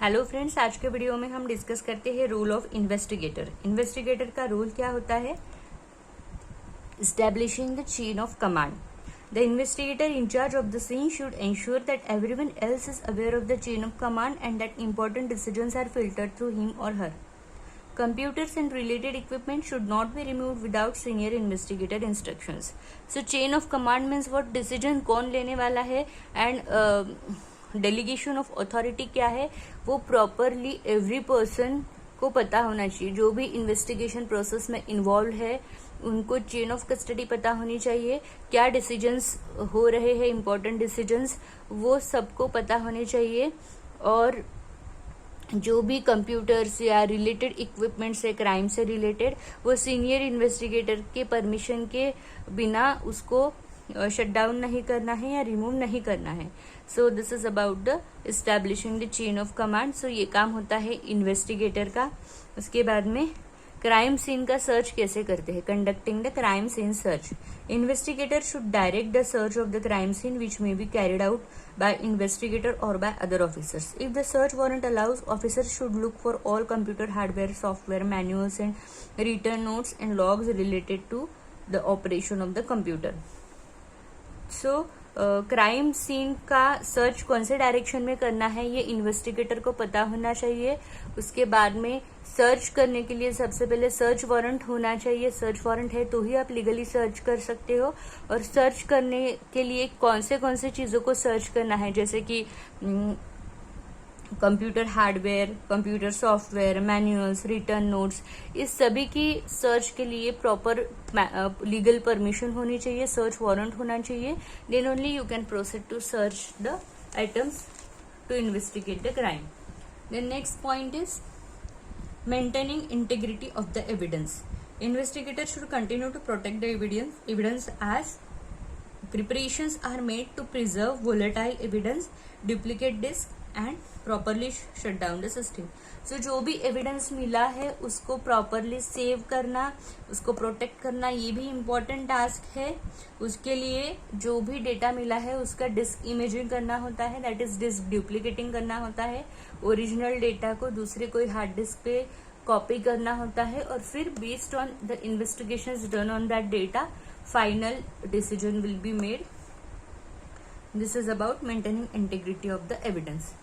Hello friends, आज के video में हम डिस्कस करते हैं रोल ऑफ इन्वेस्टिगेटर। इन्वेस्टिगेटर का रोल क्या होता है? Establishing the chain of command. The investigator in charge of the scene should ensure that everyone else is aware of the chain of command and that important decisions are filtered through him और her. Computers and related equipment should not be removed without senior investigator instructions. So chain of command means what? Decision कौन लेने वाला है and delegation of authority क्या है, वो properly every person को पता होना चाहिए। जो भी इन्वेस्टिगेशन प्रोसेस में इन्वॉल्व है उनको चेन ऑफ कस्टडी पता होनी चाहिए। क्या डिसीजंस हो रहे हैं, इंपॉर्टेंट डिसीजंस, वो सबको पता होने चाहिए। और जो भी कंप्यूटर्स या रिलेटेड इक्विपमेंट्स है क्राइम से रिलेटेड, वो सीनियर इन्वेस्टिगेटर के परमिशन के बिना उसको शट डाउन नहीं करना है या रिमूव नहीं करना है। So this is about the establishing the chain of command. So ये काम होता है इन्वेस्टिगेटर का। उसके बाद में क्राइम सीन का सर्च कैसे करते हैं? Conducting the crime scene search. Investigator should direct the search of the crime scene which may be carried out by investigator or by other officers. If the search warrant allows, officers should look for all computer hardware, software, manuals and written notes and logs related to the operation of the computer. So crime scene का search कौन से direction में करना है ये investigator को पता होना चाहिए। उसके बाद में सर्च करने के लिए सबसे पहले सर्च वारंट होना चाहिए। सर्च वारंट है तो ही आप लीगली सर्च कर सकते हो। और सर्च करने के लिए कौन से चीजों को सर्च करना है, जैसे कि computer hardware, computer software, manuals, return notes, इस सभी की सर्च के लिए प्रॉपर लीगल परमिशन होनी चाहिए, सर्च वारंट होना चाहिए। Then only you can proceed to search the items to investigate the crime. Then next point is maintaining integrity of the evidence. Investigator should continue to protect the evidence as preparations are made to preserve volatile evidence, duplicate disk and properly shut down the system. So जो भी evidence मिला है उसको properly save करना, उसको protect करना, ये भी इम्पोर्टेंट टास्क है। उसके लिए जो भी डेटा मिला है उसका डिस्क इमेजिंग करना होता है, दैट इज डिस्क डुप्लीकेटिंग करना होता है। ओरिजिनल डेटा को दूसरे कोई हार्ड डिस्क पे कॉपी करना होता है और फिर based on the investigations done on that data final decision will be made. This is about maintaining integrity of the evidence.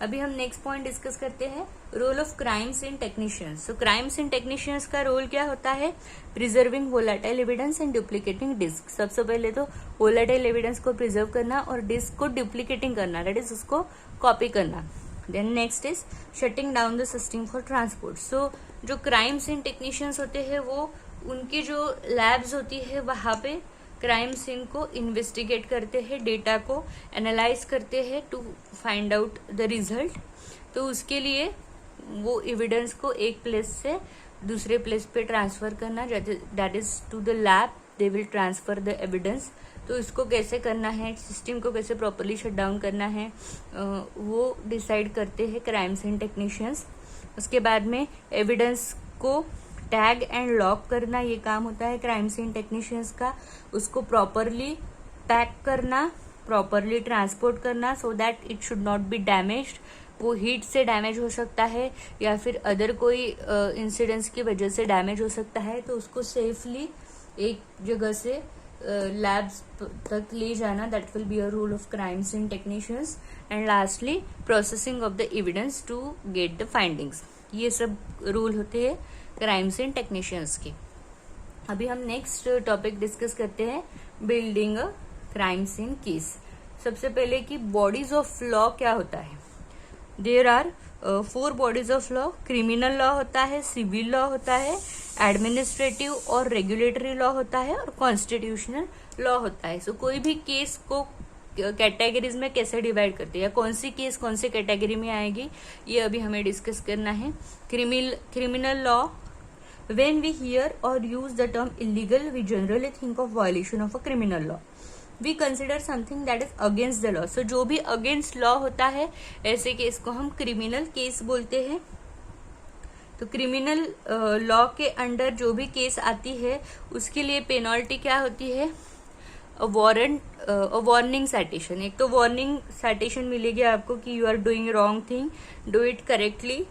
अभी हम नेक्स्ट पॉइंट डिस्कस करते हैं, role of crime scene technicians. So crime scene technicians का role क्या होता है? Preserving volatile evidence and duplicating disk. सबसे पहले तो वोलाटाइल एविडेंस को प्रिजर्व करना और डिस्क को डुप्लीकेटिंग करना, दैट इज उसको कॉपी करना। Then next is shutting down the system for transport. So जो क्राइम सीन टेक्नीशियंस होते हैं वो उनकी जो लैब्स होती है वहां पे क्राइम सीन को इन्वेस्टिगेट करते हैं, डेटा को एनालाइज करते हैं to find out the result. तो उसके लिए वो एविडेंस को एक प्लेस से दूसरे प्लेस पे ट्रांसफर करना, that is to the lab they will transfer the evidence. तो इसको कैसे करना है, सिस्टम को कैसे प्रॉपरली शट डाउन करना है, वो डिसाइड करते हैं क्राइम सीन टेक्नीशियंस। उसके बाद में एविडेंस को टैग एंड लॉक करना, ये काम होता है क्राइम सीन टेक्नीशियंस का। उसको प्रॉपरली पैक करना, प्रॉपरली ट्रांसपोर्ट करना so that it should not be damaged. वो हीट से डैमेज हो सकता है या फिर अदर कोई इंसिडेंट्स की वजह से डैमेज हो सकता है, तो उसको सेफली एक जगह से लैब्स तक ले जाना, that will be a role of crime scene technicians. And lastly processing of the evidence to get the findings. ये सब रोल होते हैं क्राइम सीन टेक्नीशियंस के। अभी हम नेक्स्ट टॉपिक डिस्कस करते हैं, building a crime scene case. सबसे पहले कि बॉडीज ऑफ लॉ क्या होता है? There are 4 bodies of law. Criminal law होता है, सिविल लॉ होता है, एडमिनिस्ट्रेटिव और रेगुलेटरी लॉ होता है और कॉन्स्टिट्यूशनल लॉ होता है। सो कोई भी केस को कैटेगरीज में कैसे डिवाइड करते हैं या कौन सी केस कौन सी कैटेगरी में आएगी, ये अभी हमें डिस्कस करना है। Criminal law, when we hear or use the term illegal we generally think of violation of a criminal law. We consider something that is against the law. So जो भी अगेंस्ट लॉ होता है ऐसे case को हम criminal case बोलते हैं। तो क्रिमिनल लॉ के अंडर जो भी केस आती है उसके लिए पेनल्टी क्या होती है? Warning citation. एक तो वार्निंग साइटेशन मिलेगी आपको कि you are doing wrong thing, do it correctly,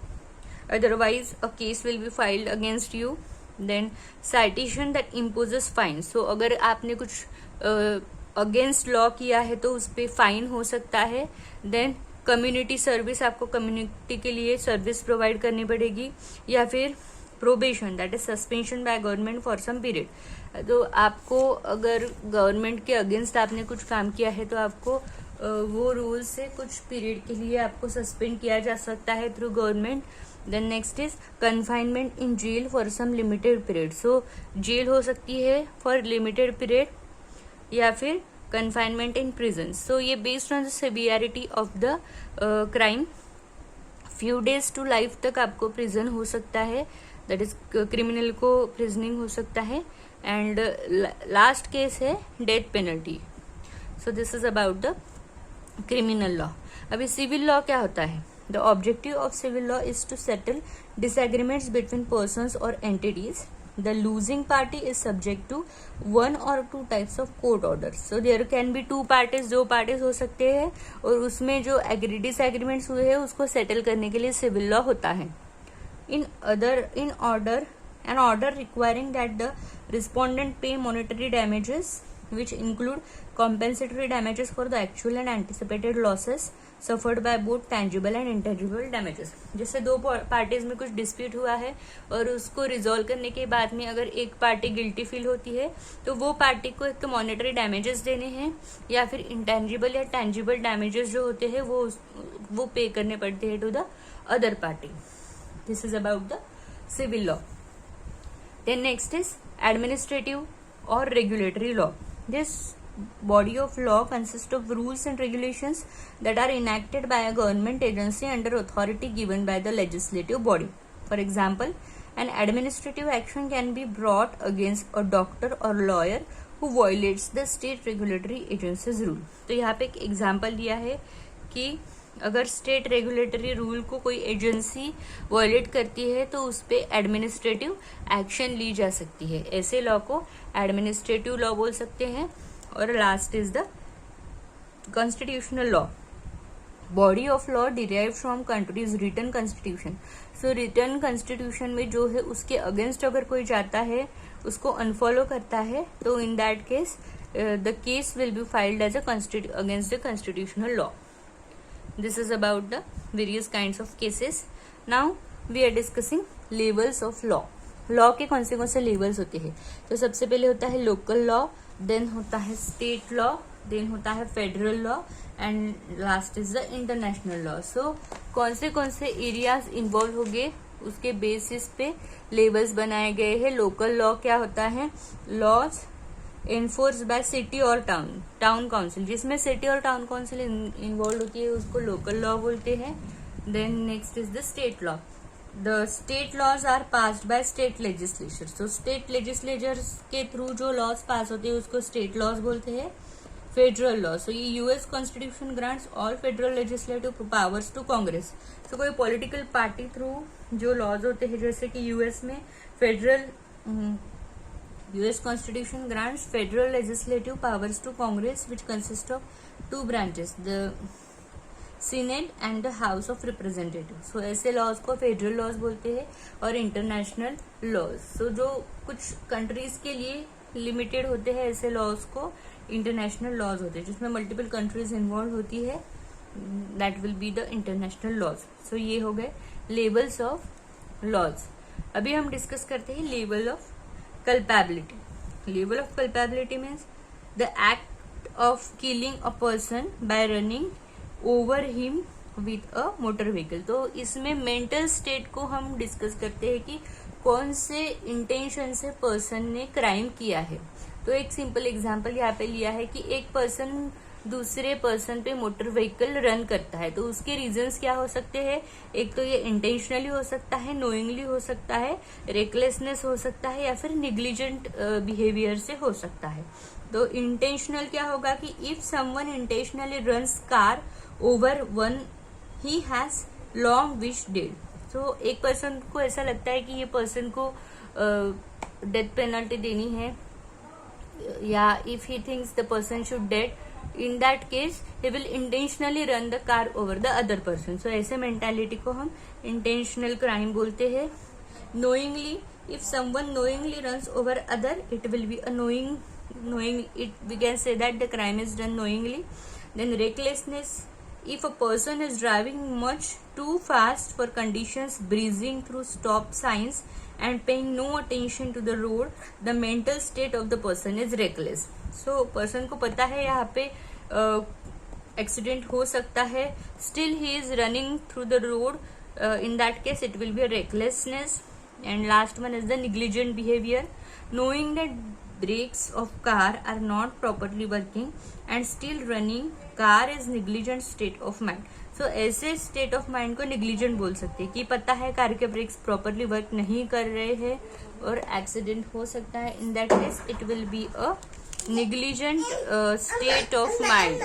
otherwise a case will be filed against you. Then citation that imposes fine. So अगर आपने कुछ अगेंस्ट लॉ किया है तो उस पर फाइन हो सकता है। देन कम्युनिटी सर्विस, आपको कम्युनिटी के लिए सर्विस प्रोवाइड करनी पड़ेगी, या फिर probation that is suspension by government for some period. तो आपको अगर गवर्नमेंट के अगेंस्ट आपने कुछ काम किया है तो आपको वो रूल से कुछ पीरियड के लिए आपको सस्पेंड किया जा सकता है through government. Then next is confinement in jail for some limited period. So jail हो सकती है फॉर लिमिटेड पीरियड या फिर कन्फाइनमेंट इन प्रिजन। सो ये based on the severity of the crime, few days to life तक आपको prison हो सकता है, दैट इज क्रिमिनल को प्रिजनिंग हो सकता है। एंड लास्ट केस है death penalty. So this is about the criminal law. अभी सिविल लॉ क्या होता है? The objective of civil law is to settle disagreements between persons और entities. The losing party is subject to one or two types of court orders. So there can be two parties, दो parties हो सकते हैं, और उसमें जो disagreements हुए हैं उसको सेटल करने के लिए सिविल लॉ होता है। An order requiring that the respondent pay monetary damages which include compensatory damages for the actual and anticipated losses suffered by both tangible and intangible damages। जैसे दो पार्टीज में कुछ डिस्प्यूट हुआ है और उसको रिजॉल्व करने के बाद में अगर एक पार्टी गिल्टी फील होती है तो वो पार्टी को एक तो मॉनेटरी डैमेजेस देने हैं या फिर इंटेंजिबल या टेंजिबल डैमेजेस जो होते हैं वो पे करने पड़ते हैं to the other party. This is about the civil law. Then next is administrative और regulatory law. This body of law consists of rules and regulations that are enacted by a government agency under authority given by the legislative body. For example, an administrative action can be brought against a doctor or lawyer who violates the state regulatory agency's rule. तो यहाँ पे एक example दिया है कि अगर state regulatory rule को कोई एजेंसी वायलेट करती है तो उस पे एडमिनिस्ट्रेटिव एक्शन ली जा सकती है। ऐसे लॉ को एडमिनिस्ट्रेटिव लॉ बोल सकते हैं। और last is the constitutional law. Body of law derive from country's written constitution. So written constitution में जो है उसके अगेंस्ट अगर कोई जाता है, उसको अनफॉलो करता है, तो in that case the case will be filed as against the constitutional law. This is about the various kinds of cases. Now we are discussing levels of law. Law के कौन से लेवल्स होते हैं? तो सबसे पहले होता है लोकल लॉ, देन होता है स्टेट लॉ, देन होता है federal law, and last is the international law. So कौन से एरियाज इन्वॉल्व हो गए उसके बेसिस पे लेवल्स बनाए गए हैं। लोकल लॉ क्या होता है? लॉज एनफोर्स बाय सिटी और टाउन काउंसिल। जिसमें सिटी और टाउन काउंसिल इन्वॉल्व होती है उसको लोकल लॉ बोलते हैं। Then next is the state law. The state laws are passed by state legislature. So state legislature के थ्रू जो लॉज पास होते हैं उसको स्टेट लॉज बोलते हैं। फेडरल लॉ, सो ये US constitution grants all federal legislative powers to Congress. तो कोई पॉलिटिकल पार्टी थ्रू जो लॉज होते हैं, जैसे कि यूएस में US Constitution grants federal legislative powers to Congress, which consist of two branches, the Senate and the House of Representatives. So ऐसे laws को फेडरल लॉज बोलते हैं। और इंटरनेशनल लॉज, सो जो कुछ कंट्रीज के लिए लिमिटेड होते हैं ऐसे लॉज को इंटरनेशनल लॉज होते हैं। जिसमें मल्टीपल कंट्रीज इन्वॉल्व होती है, that will be the international laws. So ये हो गए लेवल्स ऑफ लॉज। अभी हम डिस्कस करते हैं level of culpability. Level of culpability means the act of killing a person by running over him with a motor vehicle. तो इसमें mental state को हम डिस्कस करते हैं कि कौन से इंटेंशन से पर्सन ने क्राइम किया है। तो एक सिंपल एग्जांपल यहाँ पे लिया है कि एक पर्सन दूसरे पर्सन पे मोटर व्हीकल रन करता है, तो उसके रीजंस क्या हो सकते हैं? एक तो ये इंटेंशनली हो सकता है, नोइंगली हो सकता है, रेकलेसनेस हो सकता है, या फिर निग्लिजेंट बिहेवियर से हो सकता है। तो इंटेंशनल क्या होगा कि if someone intentionally runs car over one he has long wish dead. तो एक पर्सन को ऐसा लगता है कि ये पर्सन को डेथ पेनल्टी देनी है या if he thinks the person should dead, in that case he will intentionally run the car over the other person. So ऐसे मेंटालिटी को हम इंटेंशनल क्राइम बोलते हैं. knowingly, if someone knowingly runs over other, it will be a knowing it, we can say that the crime is done knowingly. Then recklessness, if a person is driving much too fast for conditions, breezing through stop signs and paying no attention to the road, the mental state of the person is reckless. So person को पता है यहाँ पे accident हो सकता है, still he is running through the road, in that case it will be a recklessness. And last one is the negligent behavior, knowing that brakes of car are not properly working and still running car is negligent state of mind. So ऐसे state of mind को negligent बोल सकते हैं कि पता है car के breaks properly work नहीं कर रहे हैं और एक्सीडेंट हो सकता है. in that case it will be a negligent state of mind.